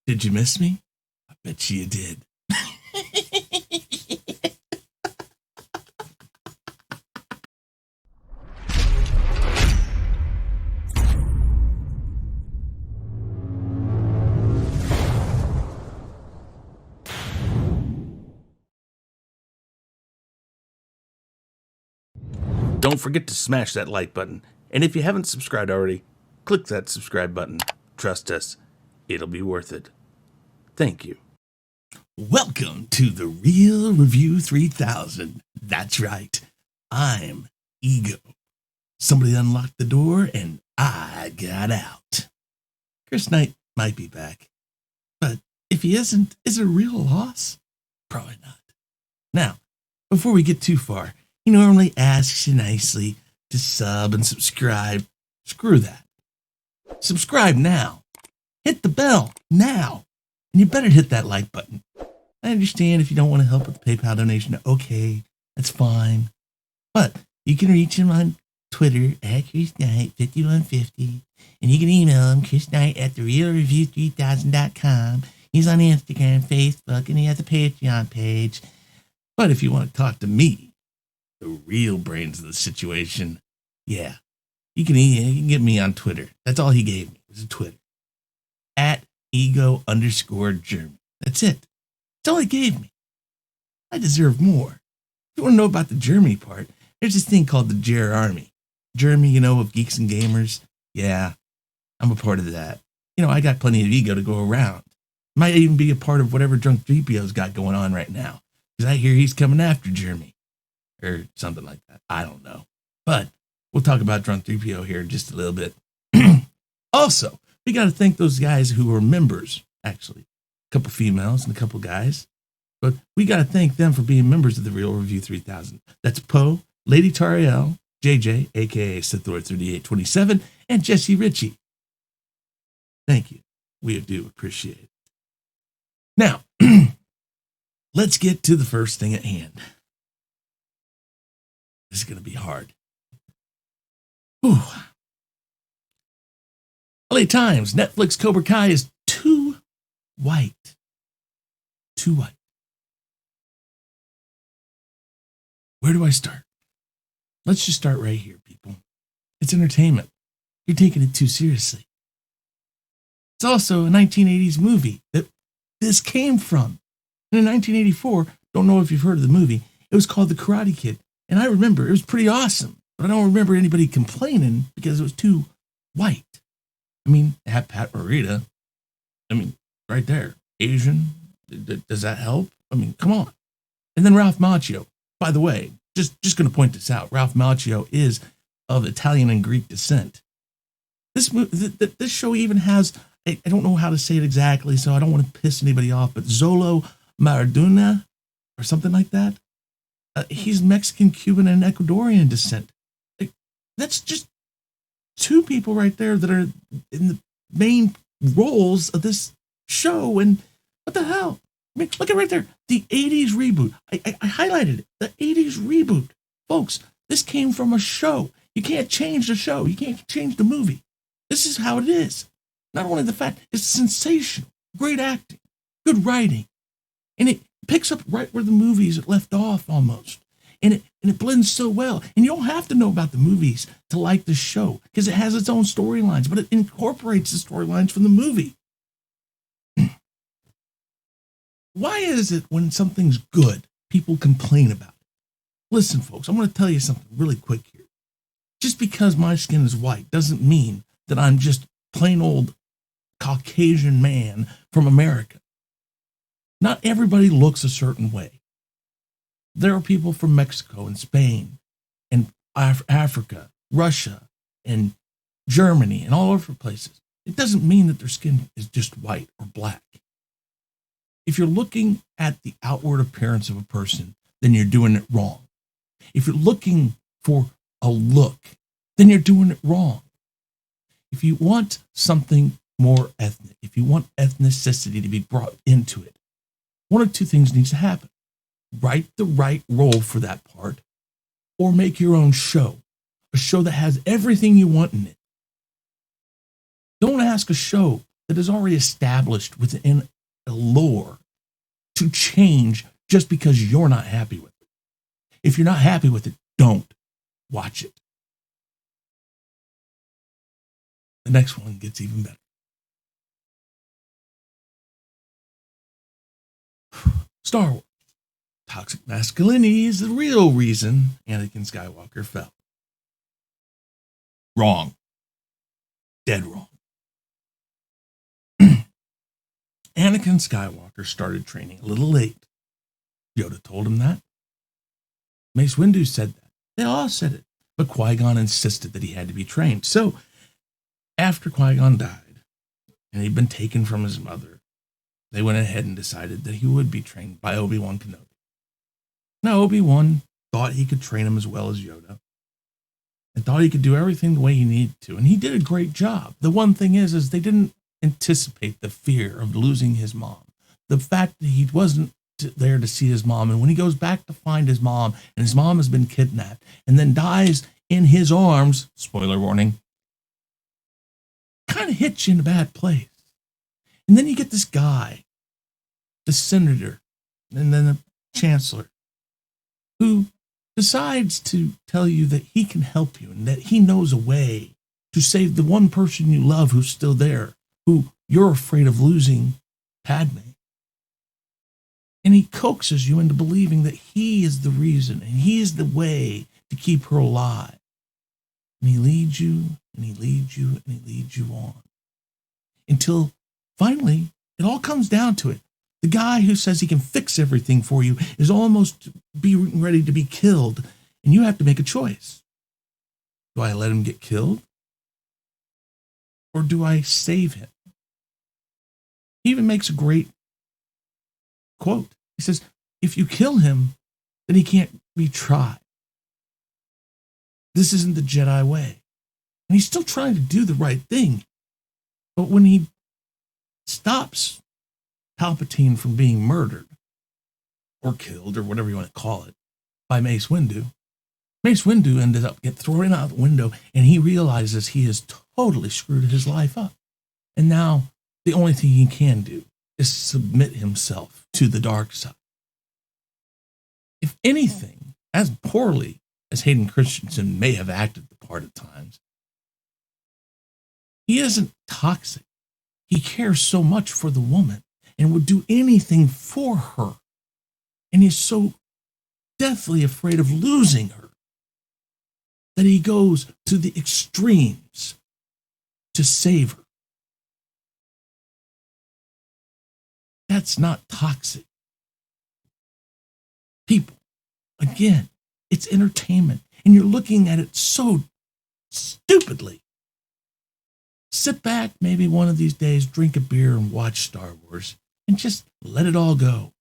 Did you miss me? I bet you did. Don't forget to smash that like button. And if you haven't subscribed already, click that subscribe button. Trust us, it'll be worth it. Thank you. Welcome to the Real Review 3000. That's right. I'm Ego. Somebody unlocked the door and I got out. Chrisknight might be back. But if he isn't, is it a real loss? Probably not. Now, before we get too far, he normally asks you nicely to sub and subscribe. Screw that. Subscribe now. Hit the bell now. And you better hit that like button. I understand if you don't want to help with the PayPal donation. Okay, that's fine. But you can reach him on Twitter at chrisknight5150. And you can email him, chrisknight@therealreview3000.com. He's on Instagram, Facebook, and he has a Patreon page. But if you want to talk to me, the real brains of the situation, yeah, you can get me on Twitter. That's all he gave me, was a Twitter. At ego_German. That's it. That's all he gave me. I deserve more. If you want to know about the Germany part, there's this thing called the Jer Army. Germany, you know, of geeks and gamers. Yeah, I'm a part of that. You know, I got plenty of ego to go around. Might even be a part of whatever Drunk 3PO's got going on right now. Because I hear he's coming after Germany. Or something like that. I don't know. But we'll talk about Drunk 3PO here in just a little bit. Also, we got to thank those guys who were members, actually. A couple females and a couple guys. But we got to thank them for being members of the Real Review 3000. That's Poe, Lady Tariel, JJ, a.k.a. Sithor3827, and Jesse Ritchie. Thank you. We do appreciate it. Now, let's get to the first thing at hand. This is going to be hard. Whew. LA Times, Netflix Cobra Kai is too white. Too white. Where do I start? Let's just start right here, people. It's entertainment. You're taking it too seriously. It's also a 1980s movie that this came from. And in 1984, don't know if you've heard of the movie, it was called The Karate Kid. And I remember it was pretty awesome, but I don't remember anybody complaining because it was too white. I mean, it had Pat Morita. I mean, right there. Asian. Does that help? I mean, come on. And then Ralph Macchio. By the way, just going to point this out. Ralph Macchio is of Italian and Greek descent. This show even has, I don't know how to say it exactly, so I don't want to piss anybody off, but Zolo Maradona or something like that. He's Mexican, Cuban, and Ecuadorian descent. That's just two people right there that are in the main roles of this show. And what the hell? I mean, look at right there. The 80s reboot. I highlighted it. The 80s reboot. Folks, this came from a show. You can't change the show. You can't change the movie. This is how it is. Not only the fact, it's sensational. Great acting. Good writing. And it picks up right where the movies left off almost. And it blends so well. And you don't have to know about the movies to like the show because it has its own storylines, but it incorporates the storylines from the movie. Why is it when something's good, people complain about it? Listen, folks, I'm going to tell you something really quick here. Just because my skin is white doesn't mean that I'm just plain old Caucasian man from America. Not everybody looks a certain way. There are people from Mexico and Spain and Africa, Russia and Germany and all over places. It doesn't mean that their skin is just white or black. If you're looking at the outward appearance of a person, then you're doing it wrong. If you're looking for a look, then you're doing it wrong. If you want something more ethnic, if you want ethnicity to be brought into it, one of two things needs to happen. Write the right role for that part, or make your own show. A show that has everything you want in it. Don't ask a show that is already established within a lore to change just because you're not happy with it. If you're not happy with it, don't watch it. The next one gets even better. Star Wars. Toxic masculinity is the real reason Anakin Skywalker fell. Wrong. Dead wrong. Anakin Skywalker started training a little late. Yoda told him that. Mace Windu said that. They all said it. But Qui-Gon insisted that he had to be trained. So, after Qui-Gon died, and he'd been taken from his mother, they went ahead and decided that he would be trained by Obi-Wan Kenobi. Now, Obi-Wan thought he could train him as well as Yoda, and thought he could do everything the way he needed to, and he did a great job. The one thing is they didn't anticipate the fear of losing his mom. The fact that he wasn't there to see his mom, and when he goes back to find his mom, and his mom has been kidnapped, and then dies in his arms, spoiler warning, kind of hits you in a bad place. And then you get this guy, the senator, and then the chancellor, who decides to tell you that he can help you and that he knows a way to save the one person you love who's still there, who you're afraid of losing, Padme. And he coaxes you into believing that he is the reason and he is the way to keep her alive. And he leads you and he leads you and he leads you on. Until finally, it all comes down to it. The guy who says he can fix everything for you is almost being ready to be killed. And you have to make a choice. Do I let him get killed? Or do I save him? He even makes a great quote. He says, if you kill him, then he can't be tried. This isn't the Jedi way. And he's still trying to do the right thing. But when he stops Palpatine from being murdered or killed or whatever you want to call it by Mace Windu ended up getting thrown out the window, and he realizes he has totally screwed his life up. And now the only thing he can do is submit himself to the dark side. If anything, as poorly as Hayden Christensen may have acted the part at times, he isn't toxic. He cares so much for the woman and would do anything for her. And he's so deathly afraid of losing her that he goes to the extremes to save her. That's not toxic. People, again, it's entertainment, and you're looking at it so stupidly. Sit back maybe one of these days, drink a beer and watch Star Wars and just let it all go.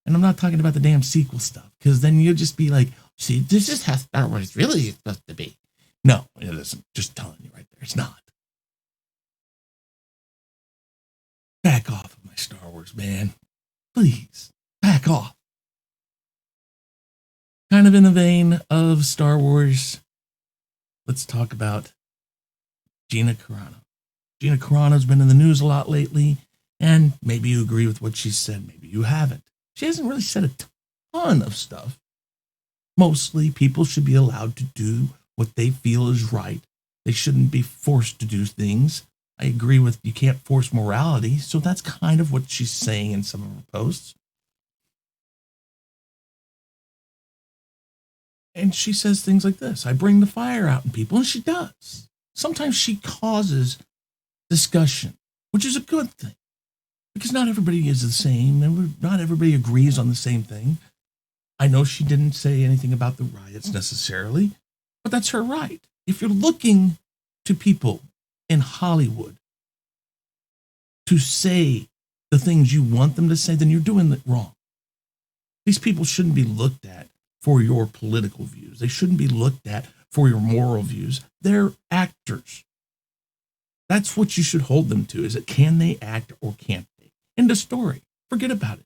And I'm not talking about the damn sequel stuff, because then you'll just be like, see, this is how Star Wars really is supposed to be. No, it isn't. Just telling you right there. It's not. Back off of my Star Wars, man. Please, back off. Kind of in the vein of Star Wars, let's talk about Gina Carano. Gina Carano's been in the news a lot lately, and maybe you agree with what she said, maybe you haven't. She hasn't really said a ton of stuff. Mostly, people should be allowed to do what they feel is right. They shouldn't be forced to do things. I agree with you can't force morality, so that's kind of what she's saying in some of her posts. And she says things like this: I bring the fire out in people, and she does. Sometimes she causes discussion, which is a good thing, because not everybody is the same, and not everybody agrees on the same thing. I know she didn't say anything about the riots necessarily, but that's her right. If you're looking to people in Hollywood to say the things you want them to say, then you're doing it wrong. These people shouldn't be looked at for your political views. They shouldn't be looked at for your moral views. They're actors. That's what you should hold them to, is that can they act or can't they? End of story. Forget about it.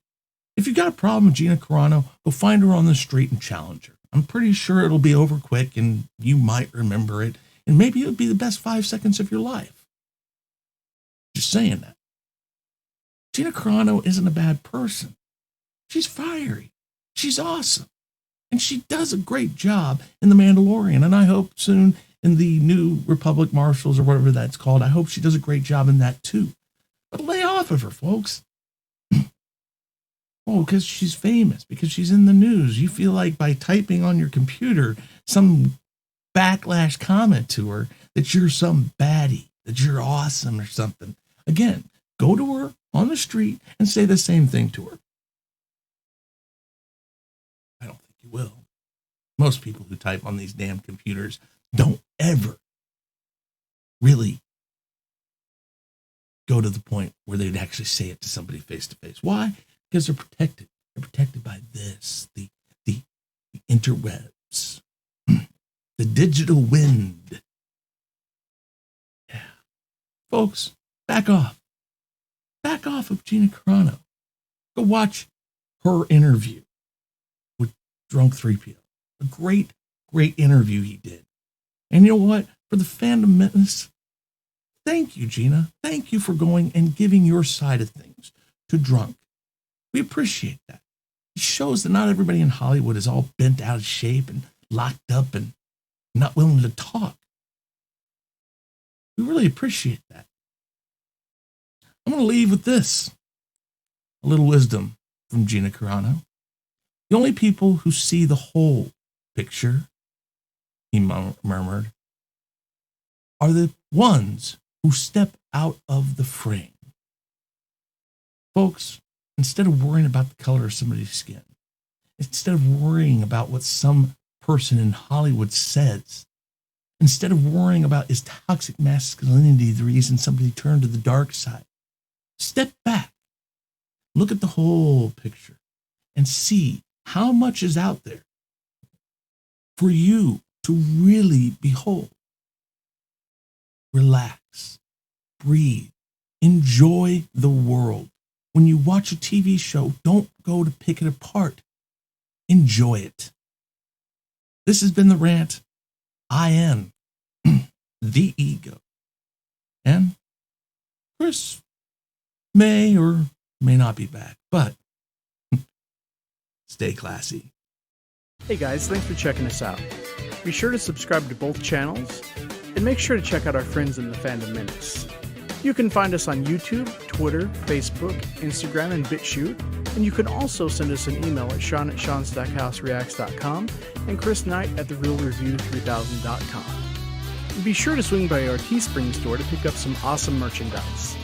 If you've got a problem with Gina Carano, go find her on the street and challenge her. I'm pretty sure it'll be over quick and you might remember it, and maybe it'll be the best 5 seconds of your life. Just saying that. Gina Carano isn't a bad person. She's fiery. She's awesome. And she does a great job in The Mandalorian. And I hope soon in the New Republic Marshals or whatever that's called, I hope she does a great job in that too. But lay off of her, folks. Oh, because she's famous, because she's in the news. You feel like by typing on your computer some backlash comment to her that you're some baddie, that you're awesome or something. Again, go to her on the street and say the same thing to her. I don't think you will. Most people who type on these damn computers don't ever really go to the point where they'd actually say it to somebody face to face. Why? Because they're protected. They're protected by this, the interwebs, the digital wind. Yeah. Folks, back off. Back off of Gina Carano. Go watch her interview with Drunk 3PO. A great, great interview he did. And you know what? For the fandom witness, thank you, Gina. Thank you for going and giving your side of things to Drunk. We appreciate that. It shows that not everybody in Hollywood is all bent out of shape and locked up and not willing to talk. We really appreciate that. I'm going to leave with this. A little wisdom from Gina Carano. The only people who see the whole picture, he murmured, are the ones who step out of the frame. Folks, instead of worrying about the color of somebody's skin, instead of worrying about what some person in Hollywood says, instead of worrying about is toxic masculinity the reason somebody turned to the dark side, step back, look at the whole picture, and see how much is out there for you to really behold. Relax, breathe, enjoy the world. When you watch a TV show, don't go to pick it apart. Enjoy it. This has been The Rant. I am the ego. And Chris may or may not be back, but stay classy. Hey guys, thanks for checking us out. Be sure to subscribe to both channels, and make sure to check out our friends in the Fandom Minutes. You can find us on YouTube, Twitter, Facebook, Instagram, and BitChute, and you can also send us an email at sean@seanstackhousereacts.com and chrisknight@therealreview3000.com. And be sure to swing by our Teespring store to pick up some awesome merchandise.